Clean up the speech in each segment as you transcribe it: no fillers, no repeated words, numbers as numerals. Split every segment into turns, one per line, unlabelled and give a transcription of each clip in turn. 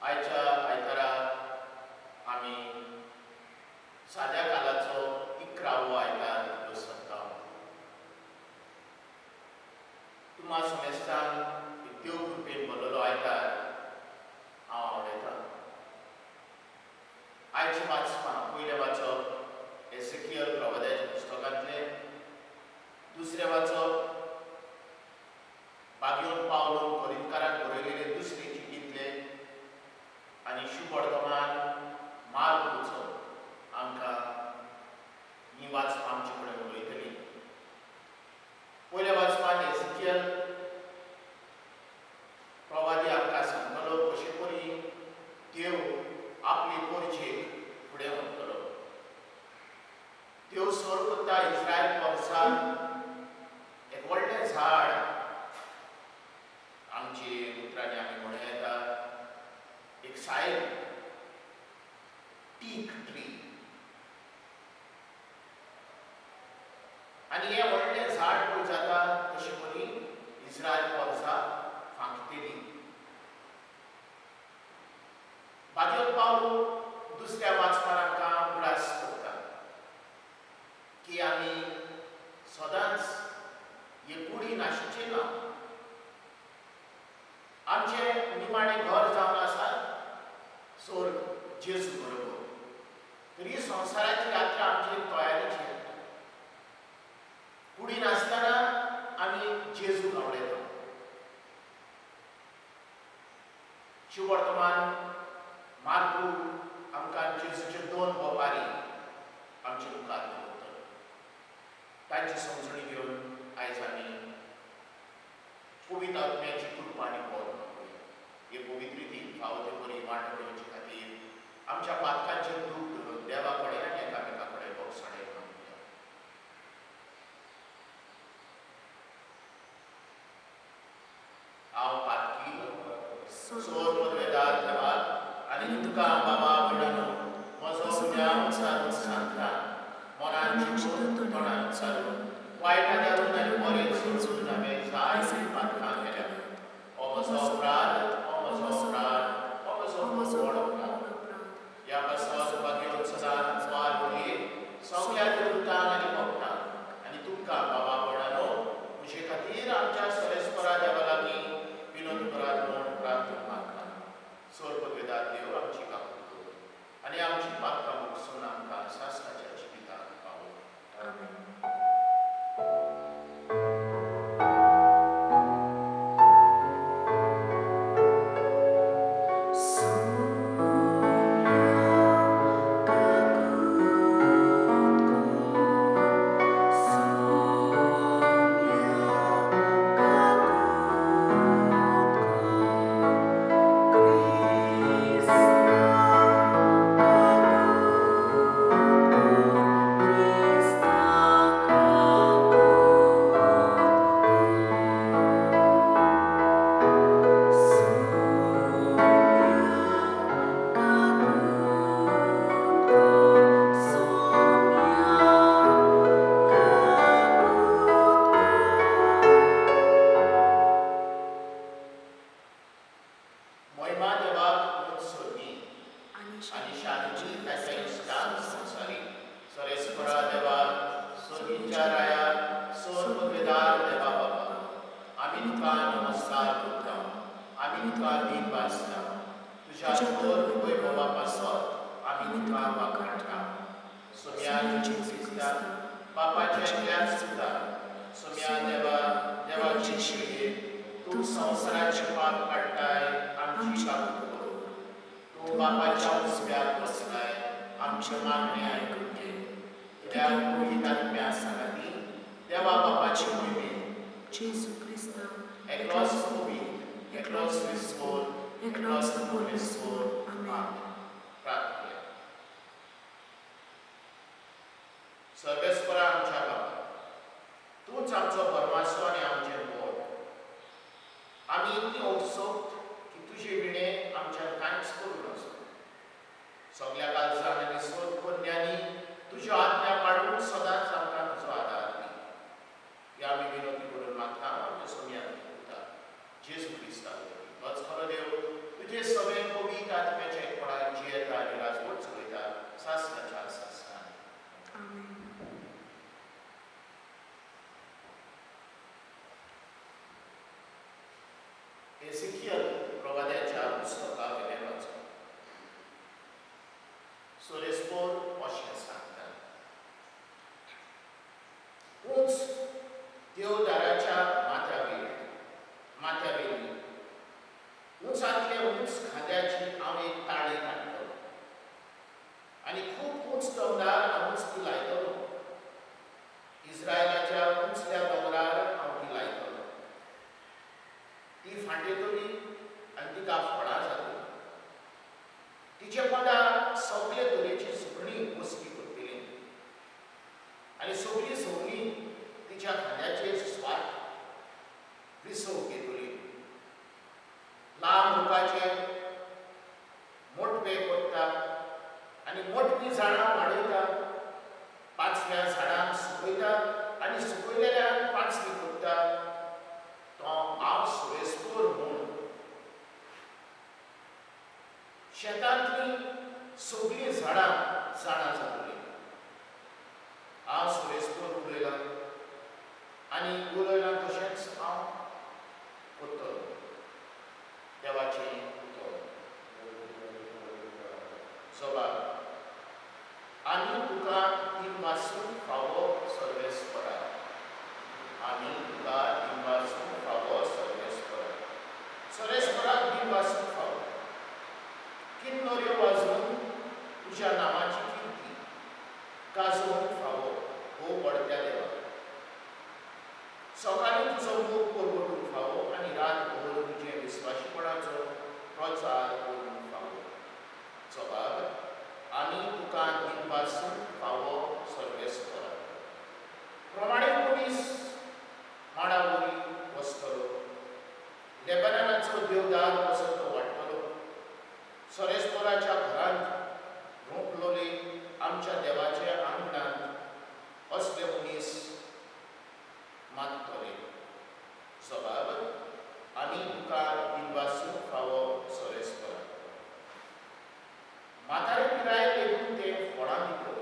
आयच्या आयताराक आमी साद्या कालाचो 11वो आयतार बसता. तुम्हा समेस्तान देव कृपेन बरलो आयतार हांव आवडयतां. आयचे वाचपां पयलें वाचप एसेकियल प्रवाद्याच्या पुस्तकांतलें, दुसरें वाचप बागयोन पावलो कोरिंथकारांक बरयलेले दुसरे चिठींतलें, आनी शुभ वर्तमान मार्कूचो आमकां ही वाचपां आमचे कडेन उलयतली. पयल्या वाचपांत एसेकियल प्रवादी आमकां सांगतलो कशे परी देव आपली परचेक फुडें व्हरतलो. देव सर करता इस्रायल वंशांत एक व्हडलें झाड, आमचे उतरांनी आमी म्हणूं येता एक सायन, टीक ट्री. आनी हें व्हडलें झाड पळय जाता तशे परी इस्रायल वंशां फांकतेली. बागयोन पावलो दुसऱ्या वाचपार आमकां उगडास करता की आमी सदांच हे कुडीन आसचें ना. आमचें निमाणें घर जावन आसा स्वर्ग जेजू बरोबर. तर ही संवसाराची यात्रा आमची तयारीची. कुडीन आसतना आमी जेजूक आवडयता. शुभ वर्तमान मार्कू आमकां जेजूचे 2 बोपारी आमचे मुखार दवरतलो. तांची समजणी घेवन आयज आमी पवित्र आत्म्याची कृपा आनी बोध मागुया. हे पवित्र रितीन फावो ते बरी वाट घेवचे खातीर आमच्या पातकांचेर दूख धरून देवा कडेन आनी एकामेका कडेन भोगसाणे मागुया. हांव पातकी सोर पदवेदार देवा आनी तुका बाबा म्हणून म्हजो ज्ञान सारून सांगता, मनान चिंतून तोंडान चालून वायटां धरून आनी बरें सोडून हांवें जायतीं पातकां केल्या. हो म्हजो अपराध, हो म्हजो अपराध, हो म्हजो व्हड अपराध. ह्या पासत बागयोन सदांच वार घडये सगळ्या देवतांक आनी भक्तांक आनी तुमकां बाबा म्हणून म्हजे खातीर आमच्या सरेस्परा देवा लागीं विनोद करात म्हूण प्रार्थना मागता. सोर पदवेदार देव आमची काकूट कर आनी आमची पातकां मुगसून आमकां सासणाच्या जिवितांत पावय. आमेन. सर्वेस्परा आमच्या बाबा, तूंच आमचो परमासो आनी आमचें व्हड. आमी इतली उत्सुक की तुजे विणे आमच्यान कांयच करूं नासलो. सगळ्या काळजान आनी सोद पुण्यानी तुज्यो आज्ञा पाळून सदांच आमकां तुजो आदार दी. ह्या आमी विनोदी करून मागता आमच्या सोम्यान जेजू क्रिस्तांत. तोच खरो देव तुजे सगळे पवित्र शेतांतली सगळीं झाडां जाणां जातलीं. हांव सुरेस्पोर उलयलां आनी उलयलां तशेंच हांव करतलों. देवाचें उतर. जबाब. आमी तुका दिनपासून फावो सर्वेस्परा. आमी तुका दिनपासून फावो सर्वेस्परा. सर्वेस्पराक दिनपासून फावो. किन्नऱ्यो वाजोवन तुज्या नांवाची किर्ती गाजोवंक फावो हो व्हडट्या देवा. सकाळीं तुजो मोग परगटूंक फावो आनी रातभर तुजे विस्वाशीपणाचो प्रचार करूंक फावो. जबाब. आमी तुका दिनपासून फावो सर्वेस्परा. प्रमाणीत मनीस माडा वयली वचतलो. लेबनानाचो देवदार कसो तो वाडटलो. सर्वेस्पराच्या घरांत रोंपलोले आमच्या देवाच्या आंगणांत असले मनीस मागतले. जबाब. आमी तुका दिनपासून फावो सर्वेस्परा. म्हातारे पिराये लेगून ते फळां दितले.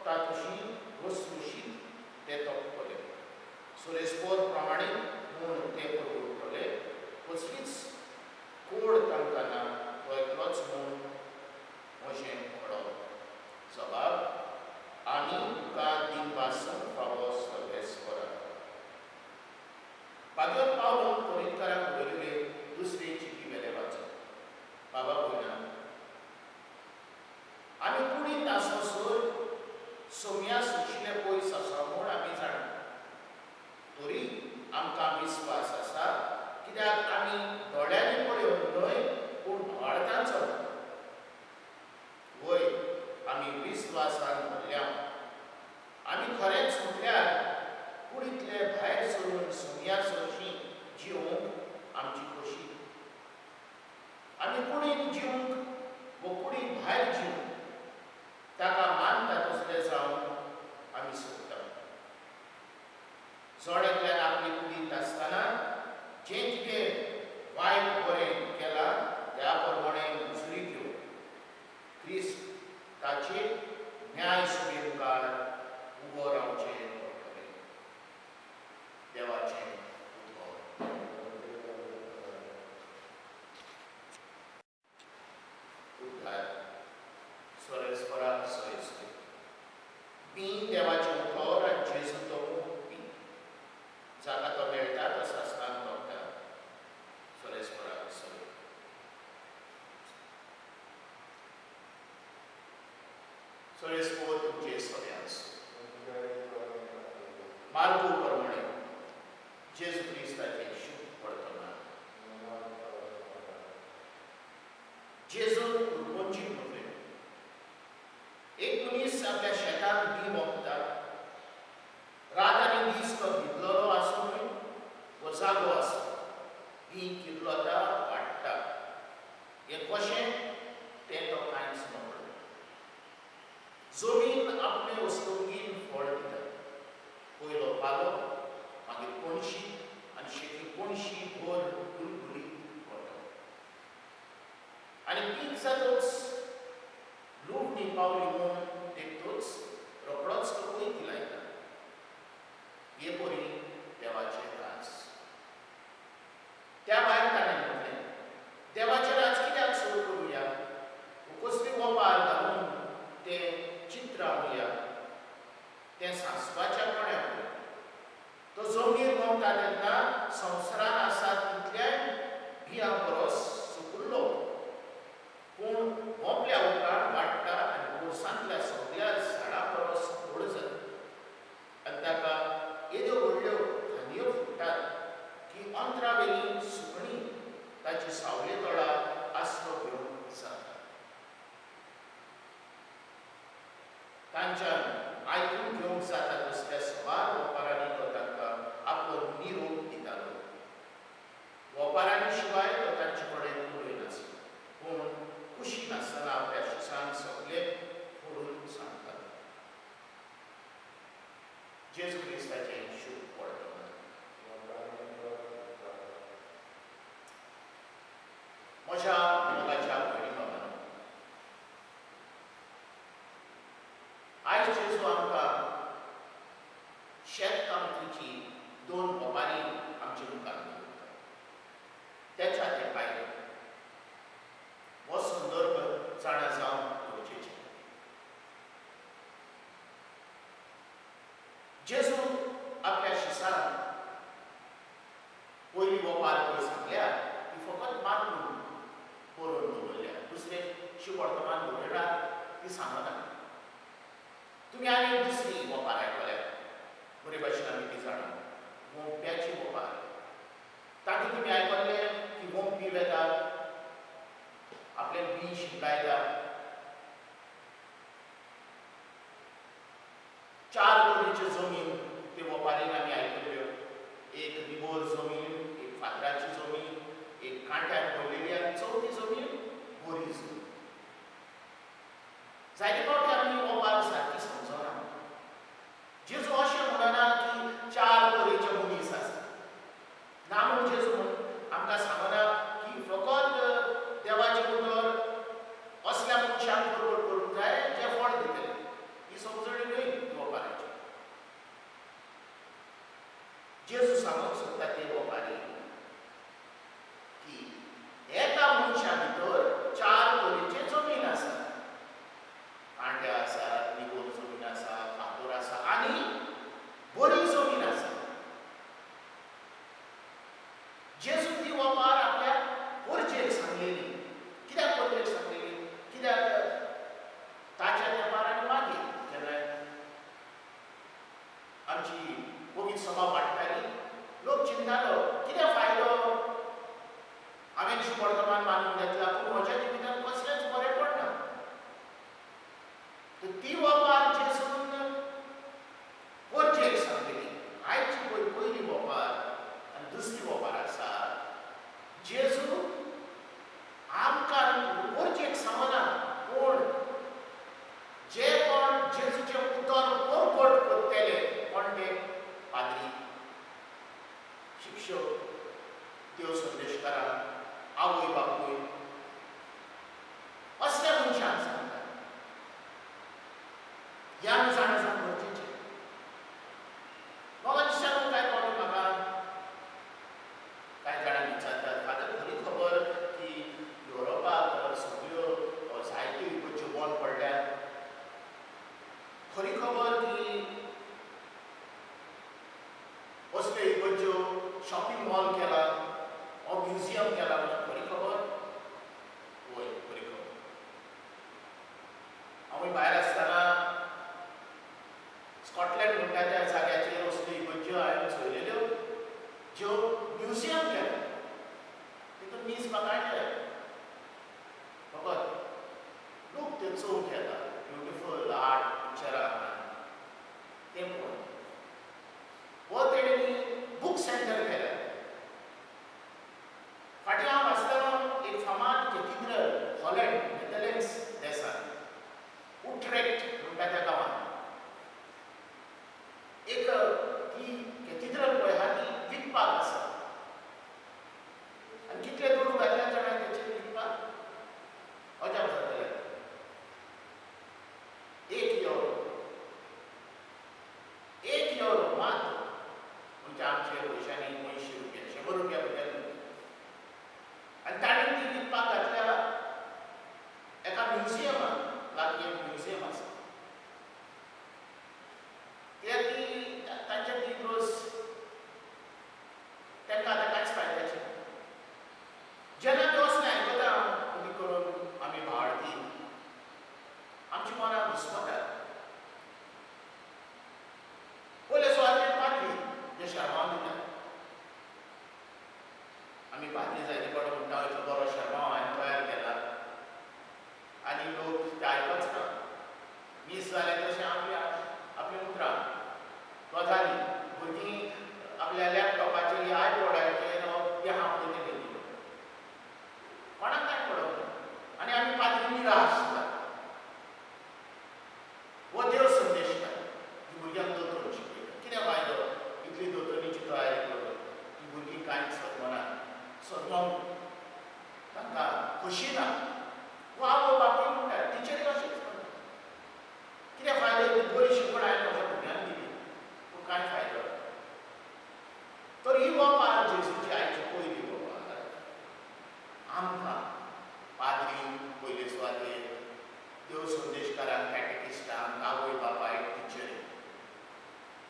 तातुशी रसरुशीत ते तोपतले. सुरेस्पोर प्रमाणीत म्हूण ते परगटतले. कसलीच कोड तांकां ना. तो एकलोच म्हूण म्हजें घडोवप. जबाब. आमी तुका दिनपासून फावो सर्वेस्परा. बागेंत पावून कोरिंतकारांक बरयले दुसरे चिठी वेले वाचप. बाबा भयणां, आमी कुडींत आसोसर सोम्या सुशिल्ले पयस आसा म्हूण आमी जाणा. तरी आमकां विस्वास आसा कित्याक आमी दोळ्यांनी पळोवन न्हय पूण भाळटां चलता. वय, आमी विस्वासान भरल्या. आमी खरेंच म्हटल्यार कुडींतले भायर सरून सोम्या सरशीं जिवंक आमची खोशी. आमी कुडींत जिवंक वो कुडींत भायर जिवंक ताका मानता तसले जावंक आमी सोदता. जोड्यातल्यान आपली कुडींत आसतना जें कितें वायट बरें केलां त्या प्रमाणें मुजरी घेवन क्रिस्त ताचे न्याय सुबे मुखार उबो रावचें पडटलें. देवाचें उतर. उद्धार. सर्वेस्परा सयस्कर. पीन देवाचें उतर आनी जेजू तो पी. जाका तो मेळटा तो सासणान तोपता. सर्वेस्परा सय. सर्वेस्पोर तुमचे सगळ्यांस. मार्गो प्रमाणे जेजू क्रिस्ताचें शूभ पडटना जेजू उर्बोंची म्हणले. एक मनीस आपल्या शेतांत बी मोगता. रात आनी दीस तो भिजलोलो आसूं वो जागो आसूं बी किल्लोता वाडटा. हें कशें तें तो कांयच नकळो. जमीन आपले वस्तुंगेन फळ दिता. पयलो पालो, मागीर कोणशी आनी शेती कोणशी भर गुलगुलीत पडटा. आनी पीक जातूच लुवणी पावली म्हूण देखतूच रोखडोच तो कोयती लायता. हे परी देवाचें राज. त्या भायर ताणें म्हटलें, देवाचें राज कित्याक सुरू करुया? कसली वपार घालून तें चित्र हाडुया. तें सांसवाच्या कोण्याक. तो जमनीर रोंपता तेन्ना संवसारान आसा तितल्याय बियां परस सुकुल्लो. पूण मोपल्या उपरांत वाडटा आनी गोरसांतल्या सगळ्या झाडां परस व्हड जाता. आनी ताका येद्यो व्हडल्यो खांदयो फुट्टात की अंतरावेलीं सुकणीं ताची सावळे तळा आस्रो घेवंक जाता. तांच्यान आयकून घेवंक जाता तसल्या सुमार वपारांनी तो तांकां आपलो निरोप दितालो. वपारांनी शिवाय तो तांचे कडेन उलयनासलो. पूण कुशीन आसतना आपल्या शिशान सगळें फोडून सांगतालो. जेजू क्रिस्ताचें शूभ पडटना म्हज्या वर्तमान घडोवणार ती सांगना. तुम्ही आनी दुसरी वोपार आयकल्या बरे भाशेन आमी ती जाणा वोंप्याची वोपार. तातूंत तुमी आयकल्लें की वोंपी वेता आपले बी शिंकायता. 4 तरेच्यो जमीन ते वोपारीन आमी आयकल्ल्यो. एक निवळ जमीन, एक फातराची जमीन, एक कांट्यान भरलेली आनी चवथी जमीन बरी जमीन. जायते फावटी आमी वोपार सारकी समजना. जेजू अशें म्हणना की 4 तरेचे मनीस आसा. ना म्हूण जेजू आमकां सांगना की फकत देवाचे उतर असल्या मनशाक बरोबर करूंक जाय जे फळ दितले. ही समजणी न्हय वोपाराची. जेजू सांगूंक सोदता ते वोपारी की एका मनशा भितर 4 तरेचे जमीन आसा. कांटे आसा, निवळ जमीन आसा, फातर आसा आनी बरी जमीन आसा. जेजू ती वोपार आपल्या परजेक सांगलेली. कित्याक परजेक सांगलेली? कित्याक ताच्या तेंपार आनी मागीर जेन्ना आमची पवित्र सभा वाडटाली लोक चिंतालो कितें फायदो हांवें वर्तमान मानून घेतला पूण म्हज्या जिवितांत कसलेंच बरें पडना. ती वोपार जेजून परजेक सांगलेली. आयची पयली वोपार आनी दुसरी वोपार आसा. जेजू आमकां परजेक सांगना पूण जे कोण जेजूचे उतर परगट करतले कोण ते पाद्री, शिक्षक, देव संदेशकारां, आवय बापूय असल्या मनशांक सांगता. हें आमी जाणा गरजेचें. म्हाका दिसता न्हू कांय फावटी म्हाका कांय जाणां विचारतात फादर खरी खबर की युरोपाक सगळ्यो जायत्यो इगर्ज्यो बंद पडल्यात. खरी खबर की असल्यो इगर्ज्यो शॉपिंग मॉल केला हो म्युझियम केला म्हणून खरी खबर? वय खरी खबर. हांव भायर आसतना स्कॉटलंड म्हणटा त्या जाग्याचेर असल्यो इगर्ज्यो हांवें चोयलेल्यो ज्यो म्युझियम केला. तितून मीस म्हाका हाडले. फकत लोक ते चोवंक येता. ब्युटिफूल आर्ट पिक्चरां ते पळोवन. हो तेणी बूक सेंटर केला. फाटीं हांव वाचतालों एक फामाद कॅथिड्रल हॉलंड नेदरलँड्स देशांत उट्रेक्ट म्हणटा त्या गांवांत एक ती कॅथिड्रल पळय आहा ती विकपाक आसा. आनी कितले दुडू घातल्या जाणां तेचेर विकपाक? अजाप जातलें. 1 युरो. 1 युरो मात म्हणजे आमचे पयशांनी 80 रुपया 100 रुपया भितर. आनी ताणें ती विकपाक घातल्या एका म्युझियमाक. लागीं एक म्युझियम आसा. तांचे ती रोस तांकां आतां कांयच फायद्याचें. जेन्ना ते असलें आयकता कधी करून आमी भावार्थी आमची मनां घुस्मतात. पयले सुवातेर पाद्री जे शर्माव दितात. आमी पाद्री जायते फावटी म्हणटा एक बरो शर्माव हांवें तयार केला आनी लोक ते आयकच ना. मीस जाले तशें आपली उतरां गजाली भुरगीं आपल्या लॅपटॉपाचेर आयपॉडाचेर ते हांव कितें घेतली कोणाक कांय पडोवंक ना. आनी आमी पाद्री निराश जातात. हो देव संदेश काय ही भुरग्यांक दोतोर शिकयता. कितें फायदो इतली दोतोरीची तयारी करून ही भुरगीं कांयच सदमनात. सदमोंक तांकां खोशी ना. वो आवय बापूय म्हणटा टिचरी अशेंच म्हणटा. कितें फायदो इतली बरी शिकवण हांवें म्हज्या भुरग्यांक दिली पूण कांय फायदो ना. तर ही वोपार जेजूची आयची पयली वोपार आमकां पाद्री पयले सुवातेर देव संदेशकारांक कॅटेकिस्टांक आवय बापायक टिचरी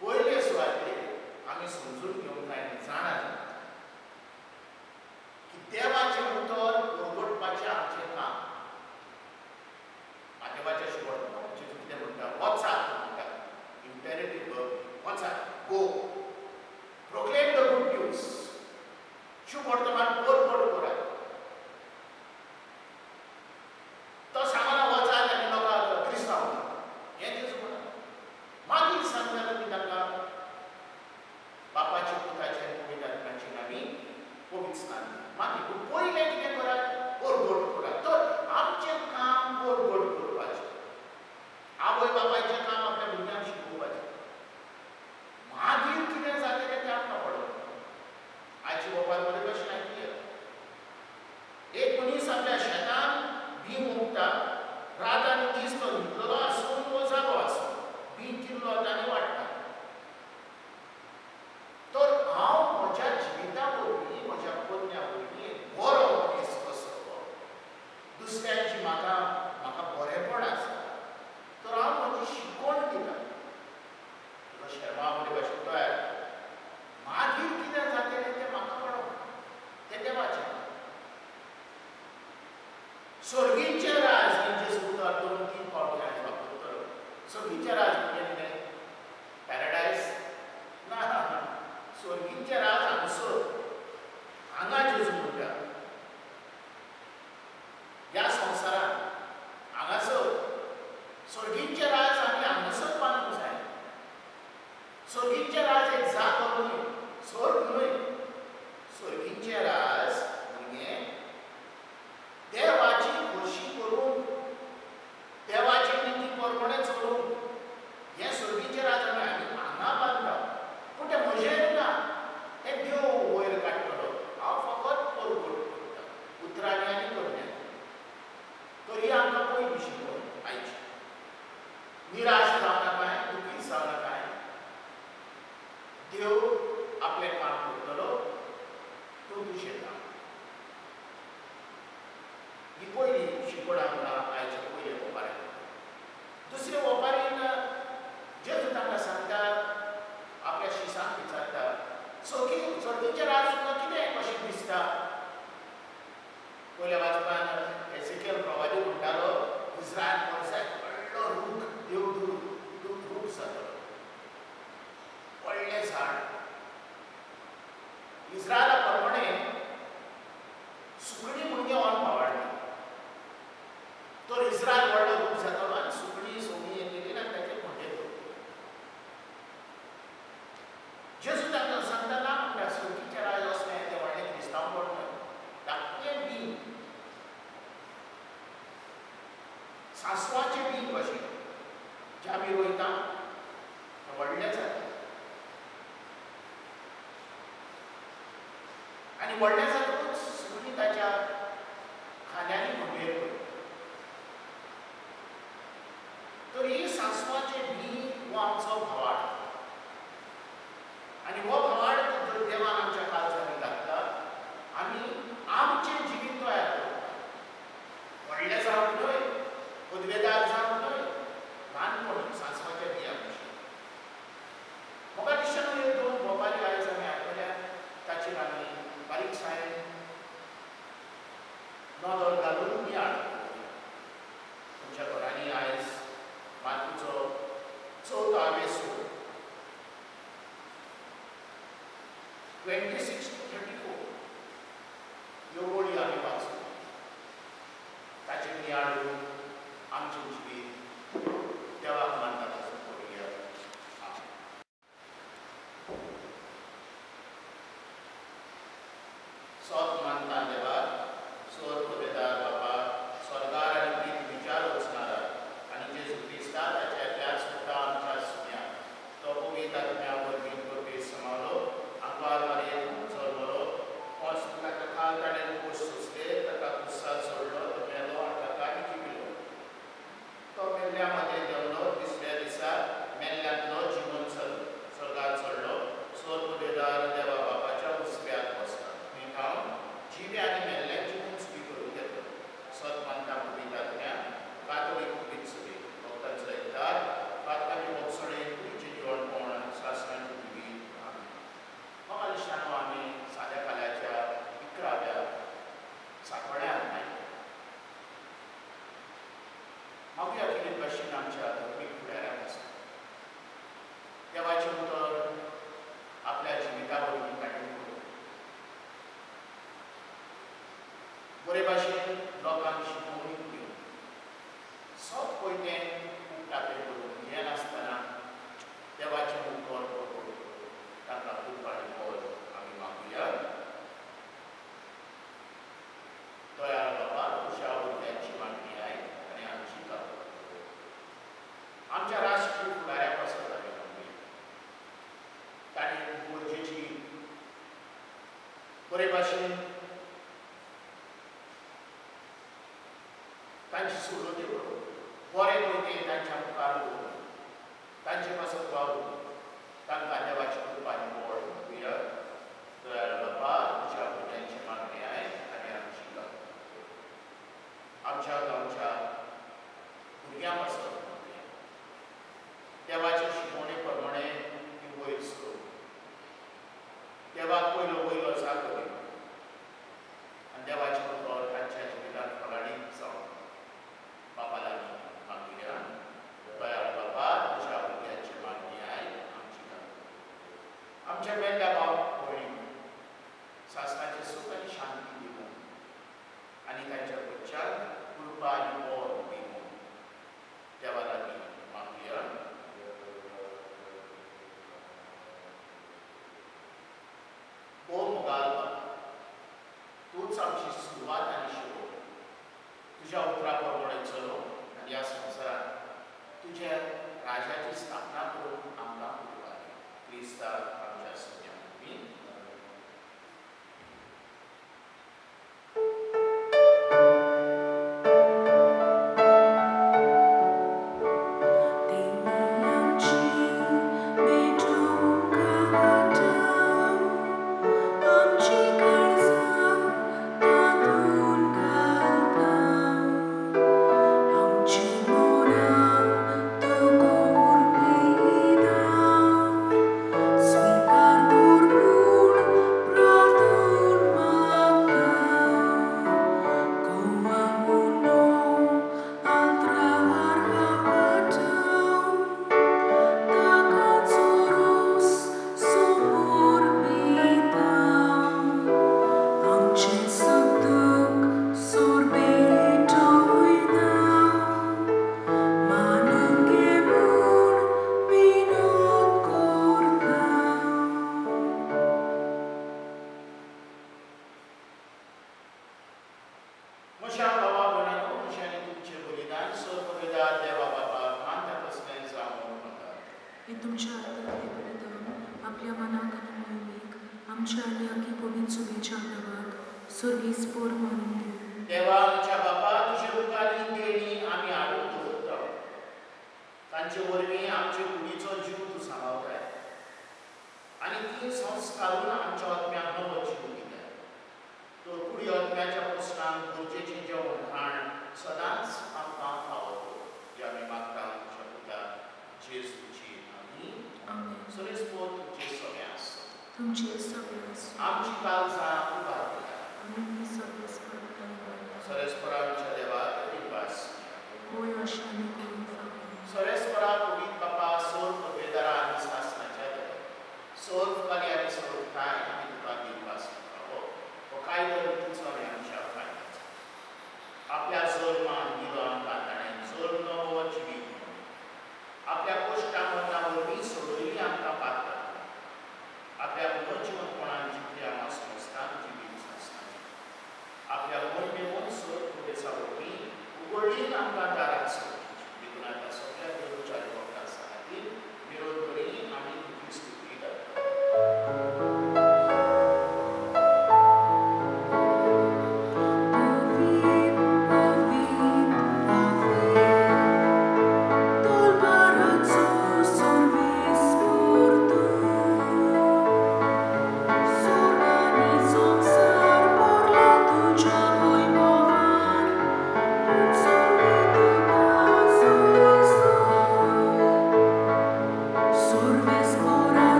पयले सुवातेर आमी समजून घेवंक जाय जाणा की देवाचें उतर उरगटपाचें आमचें काम. दिता रात आनी दीस तो न्हिदलेलो आसूं वो जागो आसूं बीन किल्लो आनी वाडटा. तर हांव म्हज्या जिविता वरवीं म्हज्या कन्या वरवीं बरो मनीस कसो दुसऱ्यांची म्हाका बरेपण आसा तर हांव म्हजी शिकवण दिता. तुका शर्मा बरे भाशेन तयार मागीर कितें जातलें तें म्हाका कळना तें देवाचें. स्वर्गीचे राज जेजू उतर 2-3 फावटी हांवें वापरतलो. स्वर्गीचे राज म्हणजे कितें? पॅराडायस ना. स्वर्गीचे राज हांगसर हांगा जेजू म्हणटा ह्या संवसारांत हांगासर स्वर्गीचे राज आमी हांगासर बांदूंक जाय. स्वर्गीचे राज एक जागो न्हय, स्वर्ग न्हय. स्वर्गीचे राज म्हणजे देवाची खोशी करून देवाचे निती परमणे चलोवन हें स्वर्गीचे राज आमी हांगा बांदता. पूण तें म्हजें ना, तें देव वयर काडटलो. हांव फकत परगट करता उतरांनी आनी कन्यांनी. तरी आमकां पयली शिकवण आयची. निराश जावं नाकाय, दुखी जावं नाकाय. देव आपलें काम करतलो, तूं तुजें काम. ही पयली शिकवण आमकां आयच्या पयले ओंपारेन. दुसरे ओंपारेन जेजू तांकां सांगता, आपल्या शिसांक विचारता, स्वर्गीचे राज तुका कितें कशें दिसता? पयल्या वाचपान एसेकियल प्रवादी म्हणटालो इस्रायल वर्साक व्हडलो रूख देवदूत रूख जातलो. व्हडलें झाड. इस्रायला प्रमाणे सुकणी म्हणजे ऑन भावाडली. तर इस्रायल व्हडलो रूख जातलो आनी सुकणी सोमी येतली आनी ताचे खोंटे दवरतले. जेजू तांकां सांगता ना म्हणटा स्वर्गीचे राज असलें तें व्हडलें क्रिस्तांव न्हय. धाकटें बीं सांसवाचें बीं कशें जें आमी रोयता तें व्हडलें जाता आनी व्हडलें जातकूच सुकणी ताच्या खांद्यांनी खंबेर करता. तर ही सांसवाचें बीं हो आमचो भावाड. आनी हो भावाड देवान आमच्या काळजांनी घातला. आमी आमचें जिवीत तयार करता. व्हडलें जावंक न्हय, पदवेदार जावंक न्हय, ल्हानपणी सांसवाच्या बियां भशेन. म्हाका दिसता ह्यो 2 बोबाली आयज आमी आयकल्या ताचेर आमी बारीकसाणेन नदर घालून नियाळ करुया. तुमच्या घरांनी आयज मातूचो 4वे सूर 26 to 34 ह्यो वळी आमी वाचूं. ताचेर नियाळ करून आमचें जिवीत देवाक मानता तसो करुया. सत मानता देवाक, स्वर्ग पदवेदार बापा, स्वर्गार आनी पृथ्वीच्यार वचणारा आनी जेजू क्रिस्ता ताच्या एकल्याच पुता आमच्या सुन्या तो पवित्र आत्म्या वरवीं करपी समालो आंगार मारयेन चलवलो. ताका खाल ताणें पोस सोंसले, ताका कुस्सार सोडलो, तो मेलो आनी ताका जिविलो. तो मेल्ल्या मदें देंवलो. 3ऱ्या दिसा मेल्ल्यांतलो जिवन स्वर्गांत चडलो. स्वर्ग पदवेदार देवा बापाच्या उजव्याक बसला. थंय हांव जिवे आनी मेल्ल्यांची उंचकी करून घेतलो. सत मानता पवित्र आत्म्या, कातोलीक पवित्र सभेक, भक्तांचो एकदार, पातकांची मोगसणेक तुमचें जेवणपण आनी सासणांची जिवीत. म्हाका दिसता आमी साद्या काल्याच्या 11व्या सांकवाड्यांत आयले. मागुया कितें भाशेन आमच्या धर्मीक फुडाऱ्याक आसा. देवाचें उतर आपल्या जिविता वरवीं काडून पळोवया. बरे भाशेन लोकांक शिकोवणी दिवन सोप पयलें उक्तापेर करून हें नासतना देवाचें उतर पळोवन ताका खूब आनी बळ आमी मागुया. दयाळ बाबा तुज्या भुरग्यांची मागणी आयक आनी आमची काकूट कर. आमच्या राष्ट्रीय फुडाऱ्याक वचत आमी मागुया. ताणें गरजेची बरे भाशेन तांची सुरवाती करून बरे कोयते तांच्या मुखार दवरून तांचे पासत वावरून तांकां देवाची कृपा आनी बोड विरत दयाळ बापा तुज्या भुरग्यांची मागणी आय आनी आमची गांव आमच्या गांवच्या भुरग्यां पासत देवाचे शिकवणे प्रमाणे ती वयर सर देवाक पयलो वयलो साकर आनी देवाचे उतर तांच्या जिवितांत फलाडीत जावन बापा लागीं मागुया दयाळ बापा तुज्या भुरग्यांची मागणी आय आमची गांव आमच्या वेल्या भाव भयणी सासणाचे सुख आनी शांती दिवूं आनी तांच्या बच्चाक कृपा आनी बोर दिवूं देवा लागीं मागुया ओ मोगाल तूच आमची सुरवात आनी शेवट तुज्या उतरा प्रमाणे चलो आनी ह्या संवसारांत तुज्या राजाची स्थापना करून आमकां उरवाली क्रिस्तांव आमच्या सगळ्यांक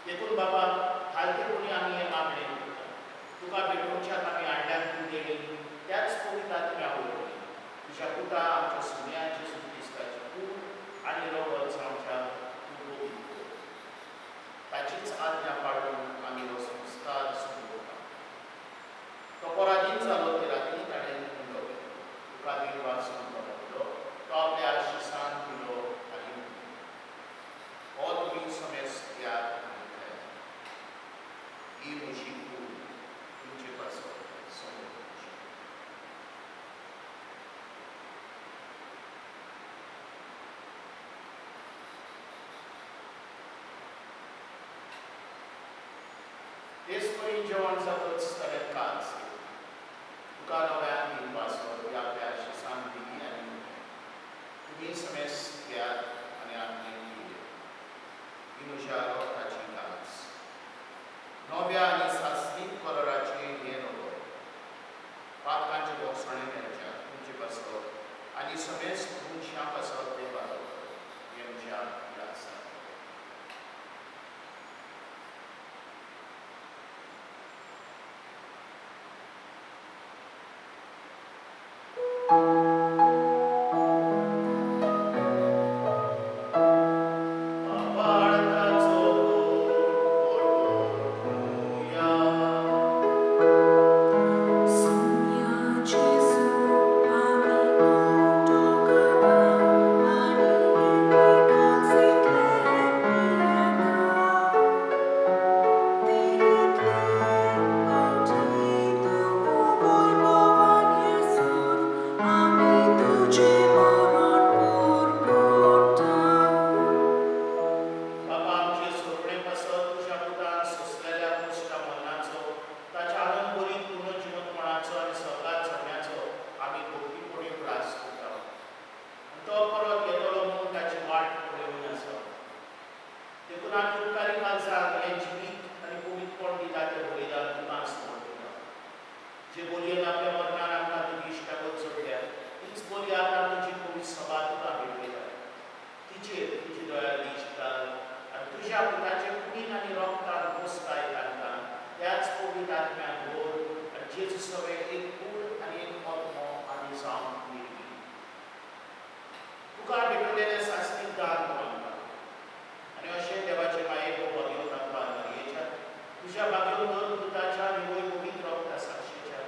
देखून बाबा हालतेपणी आम्ही हे मागणे तुका भेटूनच्या आम्ही आंड्यात तू गेली त्याच पवित्र आत्म्या आवडली तुझ्या पुता आमच्या सुन्याची सुख्रिस्ताची पूर आणि रवच आमच्या तू ताचीच आज्ञा पाळून आम्ही हो संस्कार सुरू होता तो पराधीन झालो ते रात्री तेचपरी जेवण जातच जाल्यार काच तुका नव्यान दिवपाचो ह्या आपल्याशी सांग दिली आनी तुम्ही समेस्त घेयात आनी आपली ही म्हज्या रोगटाची काच नव्या आनी सासवीत कलराचे हे नको पातकांचे बोगसणे मेळच्या तुमचे बसप आनी समेस्त मनशां बसप ते बारो हे म्हज्या आसा जे बोलयेन आपल्या मरणान आमकां तुजी इश्टागत जोडल्या तीच बोली आतां तुजी पवित्र सभा तुका भेटयता तिचेर तुजी दयाळी इश्टाल आनी तुज्या पुताचे कुडीन आनी रोगतान बसताय तांकां त्याच पवित्र आत्म्यान भोर आनी जेजू सवे एक कूड आनी एक आत्मो आनी जावन निर्मी तुका भेटलेलें सासवीत दान आमकां आनी अशें देवाचे मायेक बगयो ताका मरयेच्या तुज्या बागेन दोन पुताच्या आनी वयर पवित्र रोगता साक्षीच्या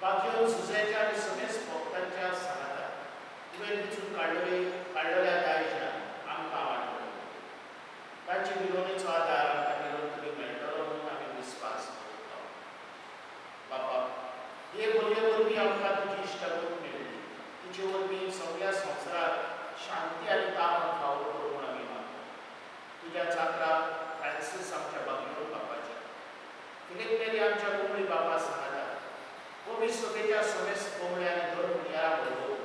बागेन सुजेच्या आनी समेस्त भक्तांच्या सांगाता तुवें दिसून काडलेल्या दायच्यान आमकां वांटलो तांचे मिलोनीचो आदार आमकां निरंतरी मेळटलो म्हणून आमी विस्वास दवरता बापा हे बोलये वरवीं आमकां तुजी इश्टागत मेळ्ळी तुजे वरवीं सगळ्या संवसाराक शांती आनी तावन फावो करूं म्हूण आमी मागता तुज्या चाकरा फ्रांसीस आमच्या बागेर बापाच्या कितें आमच्या कोंबडी बापा सांगाता पवित्र सभेच्या समेस्त कोंबडे आनी दर मुनियारा बरोबर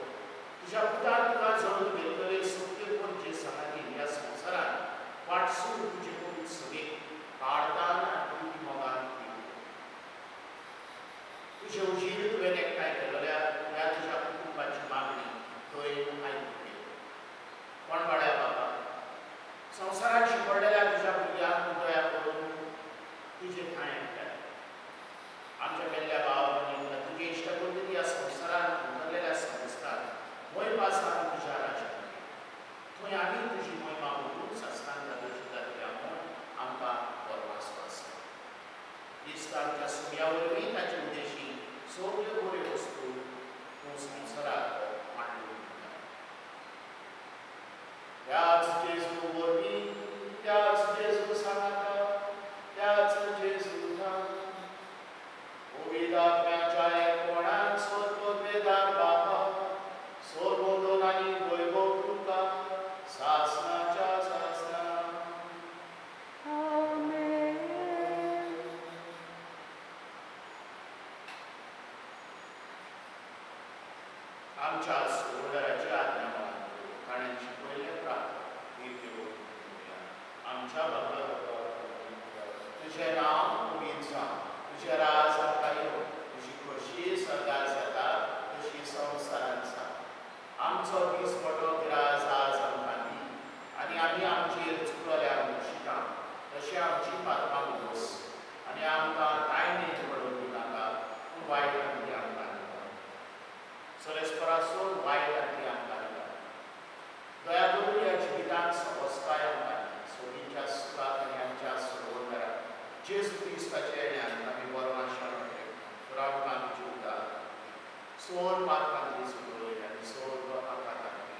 तुज्या पुतान तुका जोडून घेतलेले सत्य कोण जे सांगाती ह्या संवसारात वाटसून तुजे पवित्र सभेक पाडतान आनी तुजी मोगान तुजे उजीर तुवें एकठांय केलेल्या ह्या तुज्या कुटुंबाची मागणी तुवें आयकली कोणवाड्या बाबा संवसारात शिकवलेल्या तुज्या भुरग्यांक दया करून तुजे ठाय हाडटाय आमच्या गेल्ल्या भाव भयणी तुजे इश्टगत ह्या संवसारात उरलेल्या संस्थांत मोय पासान तुज्या राज्यांत थंय आमी तुजी मोहिमा उलोवन सस्तान जाता म्हूण आमकां परवासो आसा दिसता आमच्या सुमया वरवीं ताचे उद्देशी सगल्यो बऱ्यो वस्तू तूं संवसाराक मांडून दिता त्याच जेजू वरवीं त्याच जेजू सांगाता त्याच जेजू नांव पवित्र आत्म्याच्या एकवणान स्वर्गोद्वेदार बापा सर्वोदन आनी वैभव तुका सासणाच्या सासणा आमच्या सहोदराची आज्ञा मानून ताणें शिकयल्लें प्रार्थना आमच्या बाबा तुजें नांव पवित्र जावं तुजें राज आमकां येवं तुजी खोशी सदांच जाता तशी संवसारांत जावं आमचो दीस मोठो गिराज आज आमकां दी आनी आमी आमचेर चुकलेल्या शिकां तशें आमची पातकां उलोस आनी आमकां तायणेन पडोवन दिनाका पूण वायटांतली आमकां दिता सरेस्परासून वायटांतली आमकां दिता दया करून ह्या जिवितांत समजताय आमकां सोडींच्या सुखाक आनी आमच्या सहोदराक जेजू क्रिस्ताच्या येण्यान आमी बरोवन शांती रावकां तुजी उदार सोर पातकांतली सुदोय आनी सोर आकांतांतली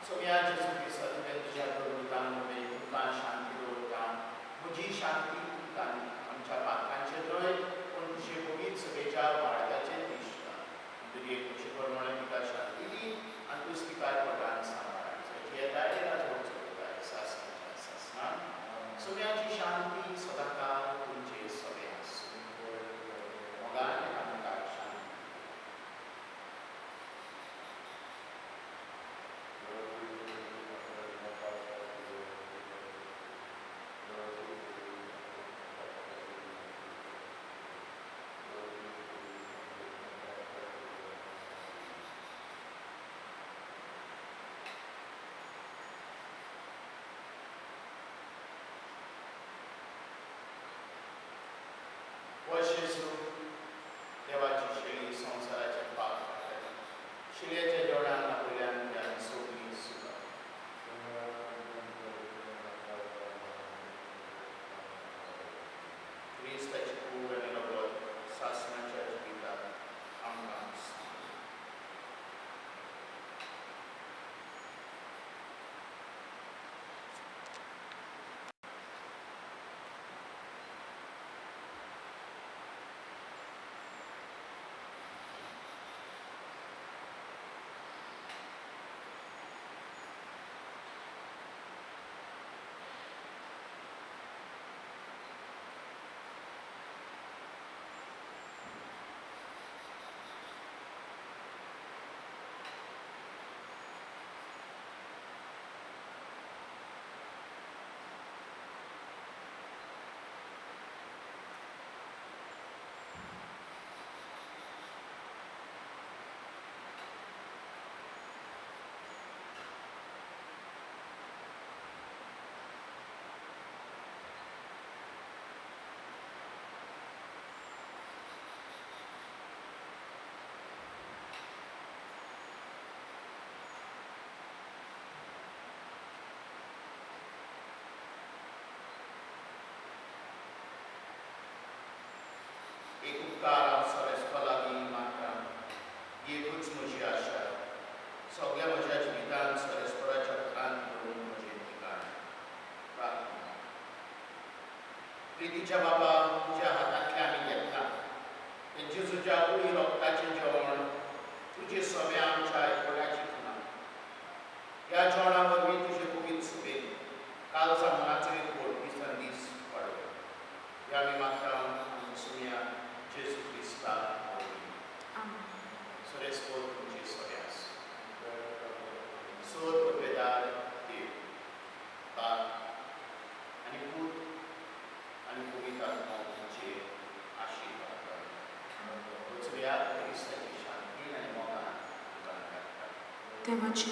सगळ्या जेजू क्रिस्ता तुवें तुज्या प्रभुतान मध्ये तुमकां शांती दवरता म्हजी शांती तुमकां आमच्या पातकांचे न्हय पूण तुजे पवित्र सभेच्या वाडग्याचेर दिसता तुजी तुजे प्रमाणे तुका शांती दी आनी तूं स्विकार कोटान सांबाळ येताय राजवंश सोन्याची शांती सदाकाळ तुमचे सवे आसूं. मोगान आमकां शांती. ओ येशू, देवाची शेळी संवसाराचे पाप काडटली. शिळेच्या जोडान आपल्यान त्यान सगळी सुका. क्रिस्ताची कूड आनी रगत सासणाच्या जिवितांत आमकां सांग. एक उपकार हांव लागीं मागतां. एकूच म्हजी आशा. सगळ्या म्हज्या जिवितांत सरेस्पराच्या घरांत दवरून म्हजें ठिकाण. प्रार्थना. प्रितीच्या बाबा, तुज्या हातांतल्यान आमी घेतलां. हें जेजूच्या कुडी रोगताचें जेवण तुजे सवे आमच्या आयकोड्याची खुणा. ह्या जेवणा वरवीं तुजे पवित्र सुबेन काल सामनाचो एक व्हड संदीस वाडय. हें आमी मागतां आमच्या सुम्या जेजू क्रिस्ता वरवीं. सरेस्पर तुमचे सवे आसूं. सोर पदवेदार देव, बाप आनी पूत आनी पवित्र आत्मा तुमचे आशिर्वाद करूं. वचुया क्रिस्ताची शांती आनी मोगान तुमकां धाडटा.
देवाची